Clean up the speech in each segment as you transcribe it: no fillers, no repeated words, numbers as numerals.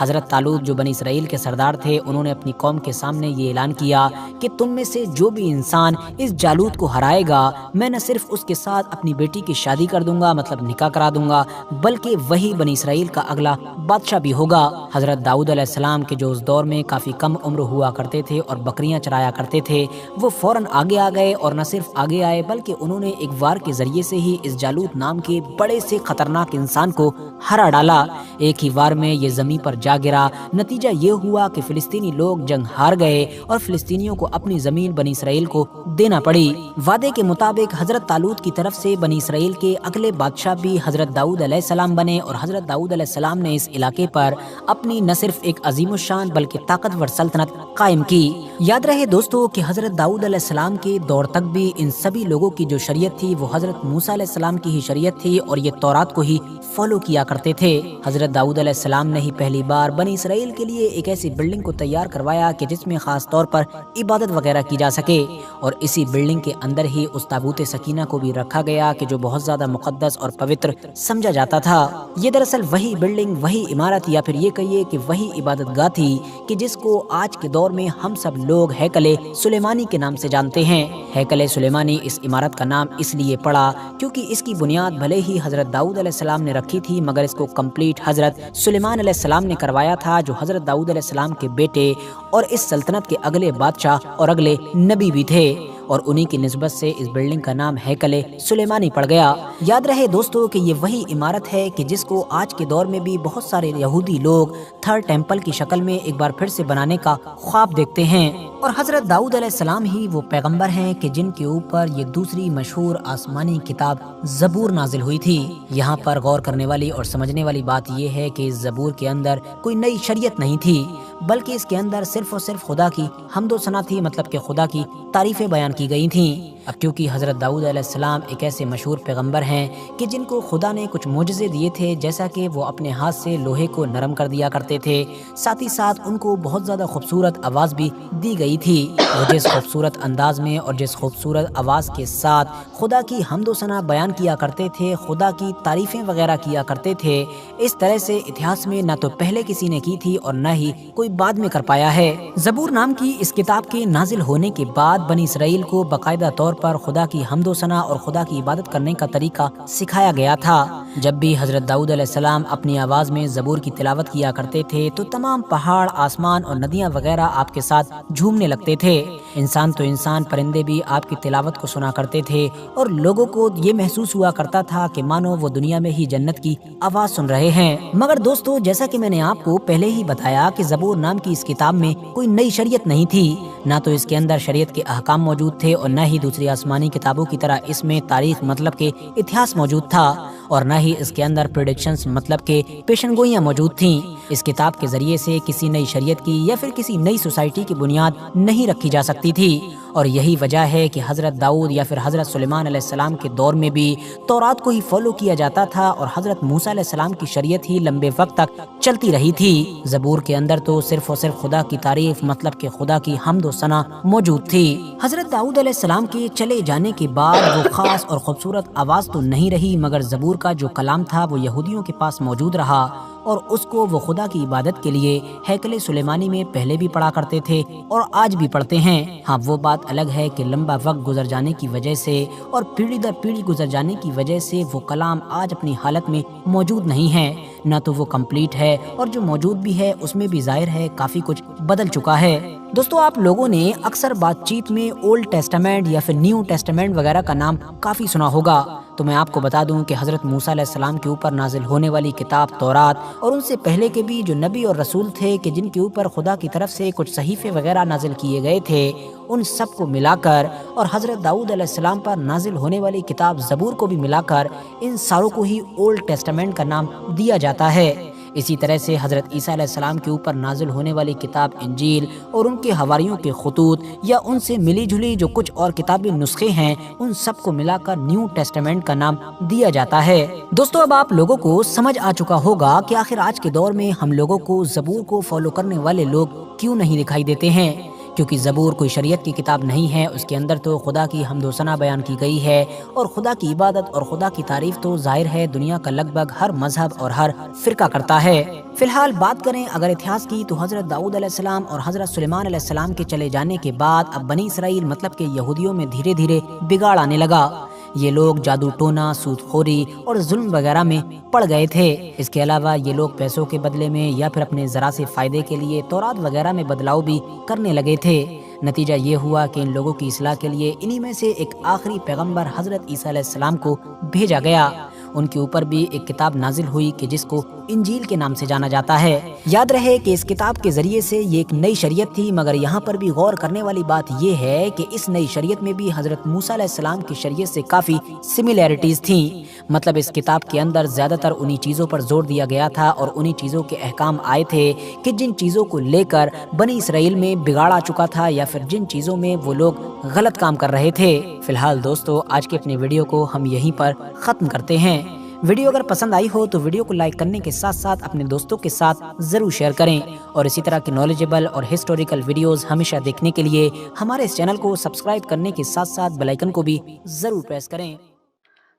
حضرت طالوت جو بنی اسرائیل کے سردار تھے، انہوں نے اپنی قوم کے سامنے یہ اعلان کیا کہ تم میں سے جو بھی انسان اس جالوت کو ہرائے گا، میں نہ صرف اس کے ساتھ اپنی بیٹی کی شادی کر دوں گا، مطلب نکاح کرا دوں گا، بلکہ وہی بنی اسرائیل کا اگلا بادشاہ بھی ہوگا۔ حضرت داؤد علیہ السلام کے جو اس دور میں کافی کم عمر ہوا کرتے تھے اور بکریاں چرایا کرتے تھے، وہ فوراً آگے آ گئے، اور نہ صرف آگے آئے بلکہ انہوں نے ایک وار کے ذریعے سے ہی اس جالوت نام کے بڑے سے خطرناک انسان کو ہرا ڈالا۔ ایک ہی وار میں یہ زمین پر جا گرا۔ نتیجہ یہ ہوا کہ فلسطینی لوگ جنگ ہار گئے اور فلسطینیوں کو اپنی زمین بنی اسرائیل کو دینا پڑی۔ وعدے کے مطابق حضرت طالوت کی طرف سے بنی اسرائیل کے اگلے بادشاہ بھی حضرت داؤد علیہ السلام بنے، اور حضرت داؤد علیہ السلام نے اس علاقے پر اپنی نہ صرف ایک عظیم الشان بلکہ طاقتور سلطنت قائم کی۔ یاد رہے دوستو کہ حضرت داؤد علیہ السلام کے دور تک بھی ان سبھی لوگوں کی جو شریعت تھی وہ حضرت موسیٰ علیہ السلام کی ہی شریعت تھی، اور یہ تورات کو ہی فالو کیا کرتے تھے۔ حضرت داؤد علیہ السلام نے ہی پہلی بار بنی اسرائیل کے لیے ایک ایسی بلڈنگ کو تیار کروایا کہ جس میں خاص طور پر عبادت وغیرہ کی جا سکے، اور اسی بلڈنگ کے اندر ہی اس تابوت سکینہ کو بھی رکھا گیا کہ جو بہت زیادہ مقدس اور پوتر سمجھا جاتا تھا۔ یہ دراصل وہی بلڈنگ، وہی عمارت، یا پھر یہ کہیے کہ وہی عبادت گاہ تھی کہ جس کو آج کے دور میں ہم سب لوگ ہیکل سلیمانی کے نام سے جانتے ہیں۔ ہیکل سلیمانی اس عمارت کا نام اس لیے پڑا کیونکہ اس کی بنیاد بھلے ہی حضرت داؤد علیہ السلام نے رکھی تھی، مگر اس کو کمپلیٹ حضرت سلیمان علیہ السلام نے کروایا تھا، جو حضرت داؤد علیہ السلام کے بیٹے اور اس سلطنت کے اگلے بادشاہ اور اگلے نبی بھی تھے، اور انہی کی نسبت سے اس بلڈنگ کا نام ہیکل سلیمانی پڑ گیا۔ یاد رہے دوستو کہ یہ وہی عمارت ہے کہ جس کو آج کے دور میں بھی بہت سارے یہودی لوگ تھرڈ ٹیمپل کی شکل میں ایک بار پھر سے بنانے کا خواب دیکھتے ہیں، اور حضرت داؤد علیہ السلام ہی وہ پیغمبر ہیں کہ جن کے اوپر یہ دوسری مشہور آسمانی کتاب زبور نازل ہوئی تھی۔ یہاں پر غور کرنے والی اور سمجھنے والی بات یہ ہے کہ اس زبور کے اندر کوئی نئی شریعت نہیں تھی، بلکہ اس کے اندر صرف اور صرف خدا کی حمد و ثنا تھی، مطلب کہ خدا کی تعریفیں بیان کی گئی تھیں۔ اب کیونکہ حضرت داؤد علیہ السلام ایک ایسے مشہور پیغمبر ہیں کہ جن کو خدا نے کچھ معجزے دیے تھے، جیسا کہ وہ اپنے ہاتھ سے لوہے کو نرم کر دیا کرتے تھے، ساتھ ہی ساتھ ان کو بہت زیادہ خوبصورت آواز بھی دی گئی تھی۔ وہ جس خوبصورت انداز میں اور جس خوبصورت آواز کے ساتھ خدا کی حمد و ثنا بیان کیا کرتے تھے، خدا کی تعریفیں وغیرہ کیا کرتے تھے، اس طرح سے اتہاس میں نہ تو پہلے کسی نے کی تھی اور نہ ہی کوئی بعد میں کر پایا ہے۔ زبور نام کی اس کتاب کے نازل ہونے کے بعد بنی اسرائیل کو باقاعدہ طور پر خدا کی حمد و ثنا اور خدا کی عبادت کرنے کا طریقہ سکھایا گیا تھا۔ جب بھی حضرت داؤد علیہ السلام اپنی آواز میں زبور کی تلاوت کیا کرتے تھے تو تمام پہاڑ، آسمان اور ندیاں وغیرہ آپ کے ساتھ جھومنے لگتے تھے۔ انسان تو انسان، پرندے بھی آپ کی تلاوت کو سنا کرتے تھے، اور لوگوں کو یہ محسوس ہوا کرتا تھا کہ مانو وہ دنیا میں ہی جنت کی آواز سن رہے ہیں۔ مگر دوستو، جیسا کہ میں نے آپ کو پہلے ہی بتایا کہ زبور نام کی اس کتاب میں کوئی نئی شریعت نہیں تھی، نہ تو اس کے اندر شریعت کے احکام موجود تھے اور نہ ہی دوسری آسمانی کتابوں کی طرح اس میں تاریخ مطلب کہ اتہاس موجود تھا، اور نہ ہی اس کے اندر پریڈکشنز مطلب کہ پیشن گوئیاں موجود تھیں۔ اس کتاب کے ذریعے سے کسی نئی شریعت کی یا پھر کسی نئی سوسائٹی کی بنیاد نہیں رکھی جا سکتی تھی، اور یہی وجہ ہے کہ حضرت داؤد یا پھر حضرت سلیمان علیہ السلام کے دور میں بھی تورات کو ہی فالو کیا جاتا تھا، اور حضرت موسیٰ علیہ السلام کی شریعت ہی لمبے وقت تک چلتی رہی تھی۔ زبور کے اندر تو صرف اور صرف خدا کی تعریف مطلب کہ خدا کی حمد و ثنا موجود تھی۔ حضرت داؤد علیہ السلام کے چلے جانے کے بعد وہ خاص اور خوبصورت آواز تو نہیں رہی، مگر زبور کا جو کلام تھا وہ یہودیوں کے پاس موجود رہا، اور اس کو وہ خدا کی عبادت کے لیے ہیکل سلیمانی میں پہلے بھی پڑھا کرتے تھے اور آج بھی پڑھتے ہیں۔ ہاں، وہ بات الگ ہے کہ لمبا وقت گزر جانے کی وجہ سے اور پیڑھی در پیڑھی گزر جانے کی وجہ سے وہ کلام آج اپنی حالت میں موجود نہیں ہے، نہ تو وہ کمپلیٹ ہے، اور جو موجود بھی ہے اس میں بھی ظاہر ہے کافی کچھ بدل چکا ہے۔ دوستو، آپ لوگوں نے اکثر بات چیت میں اولڈ ٹیسٹامنٹ یا پھر نیو ٹیسٹامنٹ وغیرہ کا نام کافی سنا ہوگا، تو میں آپ کو بتا دوں کہ حضرت موسیٰ علیہ السلام کے اوپر نازل ہونے والی کتاب تورات اور ان سے پہلے کے بھی جو نبی اور رسول تھے کہ جن کے اوپر خدا کی طرف سے کچھ صحیفے وغیرہ نازل کیے گئے تھے، ان سب کو ملا کر اور حضرت داؤد علیہ السلام پر نازل ہونے والی کتاب زبور کو بھی ملا کر ان ساروں کو ہی اولڈ ٹیسٹامنٹ کا نام دیا جاتا ہے۔ اسی طرح سے حضرت عیسیٰ علیہ السلام کے اوپر نازل ہونے والی کتاب انجیل اور ان کے حواریوں کے خطوط یا ان سے ملی جلی جو کچھ اور کتابی نسخے ہیں، ان سب کو ملا کر نیو ٹیسٹامنٹ کا نام دیا جاتا ہے۔ دوستو، اب آپ لوگوں کو سمجھ آ چکا ہوگا کہ آخر آج کے دور میں ہم لوگوں کو زبور کو فالو کرنے والے لوگ کیوں نہیں دکھائی دیتے ہیں، کیونکہ زبور کوئی شریعت کی کتاب نہیں ہے، اس کے اندر تو خدا کی حمد و ثنا بیان کی گئی ہے، اور خدا کی عبادت اور خدا کی تعریف تو ظاہر ہے دنیا کا لگ بھگ ہر مذہب اور ہر فرقہ کرتا ہے۔ فی الحال بات کریں اگر اتہاس کی تو حضرت داؤد علیہ السلام اور حضرت سلیمان علیہ السلام کے چلے جانے کے بعد اب بنی اسرائیل مطلب کہ یہودیوں میں دھیرے دھیرے بگاڑ آنے لگا۔ یہ لوگ جادو ٹونا، سود خوری اور ظلم وغیرہ میں پڑ گئے تھے۔ اس کے علاوہ یہ لوگ پیسوں کے بدلے میں یا پھر اپنے ذرا سے فائدے کے لیے تورات وغیرہ میں بدلاؤ بھی کرنے لگے تھے۔ نتیجہ یہ ہوا کہ ان لوگوں کی اصلاح کے لیے انہی میں سے ایک آخری پیغمبر حضرت عیسیٰ علیہ السلام کو بھیجا گیا۔ ان کے اوپر بھی ایک کتاب نازل ہوئی کہ جس کو انجیل کے نام سے جانا جاتا ہے۔ یاد رہے کہ اس کتاب کے ذریعے سے یہ ایک نئی شریعت تھی، مگر یہاں پر بھی غور کرنے والی بات یہ ہے کہ اس نئی شریعت میں بھی حضرت موسیٰ علیہ السلام کی شریعت سے کافی سملیرٹیز تھیں۔ مطلب اس کتاب کے اندر زیادہ تر انہی چیزوں پر زور دیا گیا تھا اور انہی چیزوں کے احکام آئے تھے کہ جن چیزوں کو لے کر بنی اسرائیل میں بگاڑ آ چکا تھا یا پھر جن چیزوں میں وہ لوگ غلط کام کر رہے تھے۔ فی الحال دوستو آج کے اپنے ویڈیو کو ہم یہیں پر ختم کرتے ہیں۔ ویڈیو اگر پسند آئی ہو تو ویڈیو کو لائک کرنے کے ساتھ ساتھ اپنے دوستوں کے ساتھ ضرور شیئر کریں، اور اسی طرح کی نالجبل اور ہسٹوریکل ویڈیوز ہمیشہ دیکھنے کے لیے ہمارے اس چینل کو سبسکرائب کرنے کے ساتھ ساتھ بیل آئیکن کو بھی ضرور پریس کریں۔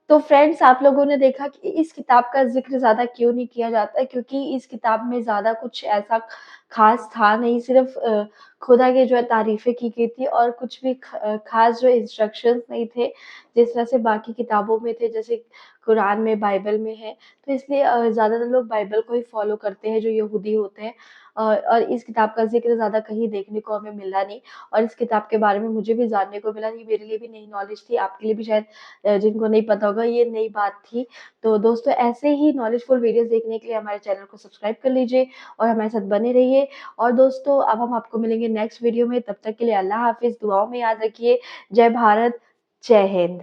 تو فرینڈس آپ لوگوں نے دیکھا کہ اس کتاب کا ذکر زیادہ کیوں نہیں کیا جاتا، کیونکہ اس کتاب میں زیادہ کچھ ایسا خاص تھا نہیں، صرف خدا کے جو ہے تعریفیں کی گئی تھی اور کچھ بھی خاص جو انسٹرکشنز نہیں تھے جس طرح سے باقی کتابوں میں تھے، جیسے قرآن میں، بائبل میں ہے۔ تو اس لیے زیادہ تر لوگ بائبل کو ہی فالو کرتے ہیں جو یہودی ہوتے ہیں، اور اس کتاب کا ذکر زیادہ کہیں دیکھنے کو ہمیں ملا نہیں، اور اس کتاب کے بارے میں مجھے بھی جاننے کو ملا، یہ میرے لیے بھی نئی نالج تھی، آپ کے لیے بھی شاید جن کو نہیں پتا ہوگا یہ نئی بات تھی۔ تو دوستو ایسے ہی نالج فل ویڈیوز دیکھنے کے لیے ہمارے چینل کو سبسکرائب کر لیجئے اور ہمارے ساتھ بنے رہیے۔ اور دوستو اب ہم آپ کو ملیں گے نیکسٹ ویڈیو میں، تب تک کے لیے اللہ حافظ، دعاؤں میں یاد رکھیے۔ جے بھارت، جے ہند۔